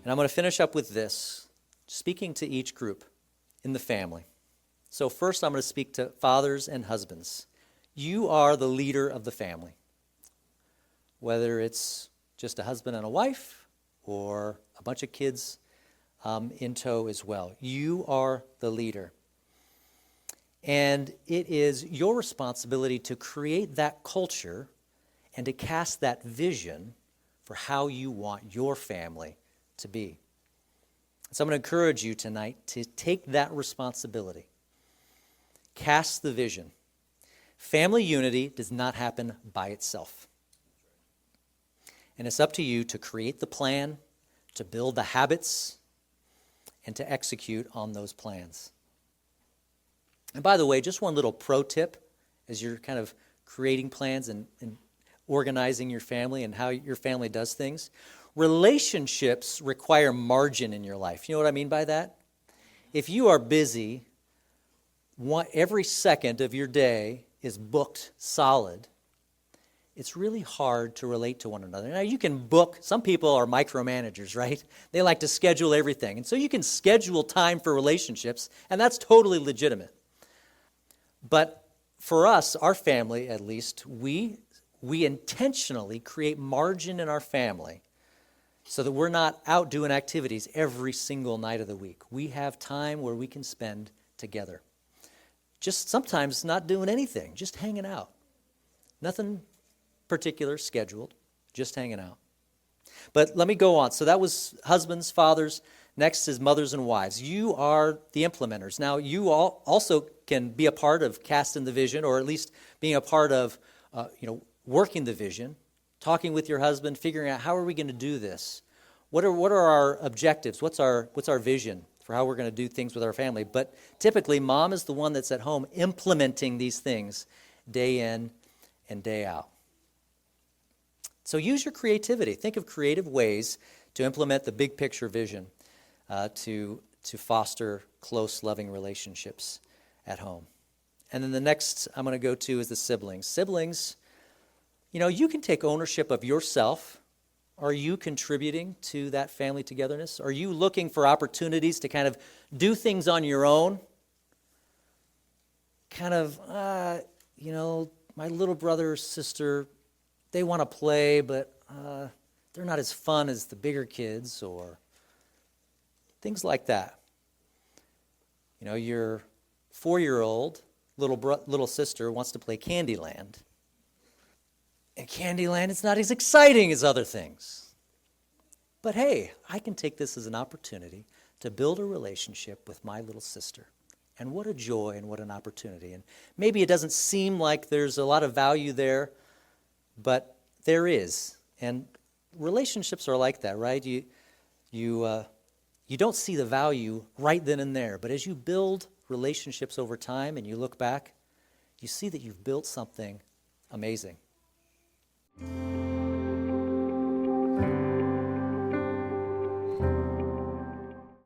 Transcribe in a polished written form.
And I'm going to finish up with this, speaking to each group in the family. So first I'm going to speak to fathers and husbands. You are the leader of the family. Whether it's just a husband and a wife or a bunch of kids in tow as well. You are the leader. And it is your responsibility to create that culture and to cast that vision for how you want your family to be. So I'm going to encourage you tonight to take that responsibility. Cast the vision. Family unity does not happen by itself. And it's up to you to create the plan, to build the habits, and to execute on those plans. And by the way, just one little pro tip as you're kind of creating plans and organizing your family and how your family does things. Relationships require margin in your life. You know what I mean by that? If you are busy, every second of your day is booked solid, it's really hard to relate to one another. Now, you can book, some people are micromanagers, right? They like to schedule everything. And so you can schedule time for relationships, and that's totally legitimate. But for us, our family at least, we intentionally create margin in our family so that we're not out doing activities every single night of the week. We have time where we can spend together. Just sometimes not doing anything, just hanging out. Nothing particular scheduled, just hanging out. But let me go on. So that was husbands, fathers. Next is mothers and wives. You are the implementers. Now, you all also can be a part of casting the vision, or at least being a part of, working the vision, talking with your husband, figuring out how are we going to do this? What are our objectives? What's our vision for how we're going to do things with our family? But typically, mom is the one that's at home implementing these things day in and day out. So use your creativity. Think of creative ways to implement the big picture vision to foster close, loving relationships at home. And then the next I'm going to go to is the siblings. Siblings, you can take ownership of yourself. Are you contributing to that family togetherness? Are you looking for opportunities to kind of do things on your own? Kind of, my little brother or sister, they want to play, but they're not as fun as the bigger kids, or things like that. Your 4-year-old little sister wants to play Candyland. And Candyland is not as exciting as other things. But hey, I can take this as an opportunity to build a relationship with my little sister. And what a joy and what an opportunity. And maybe it doesn't seem like there's a lot of value there, but there is. And relationships are like that, right? You don't see the value right then and there. But as you build relationships over time and you look back, you see that you've built something amazing.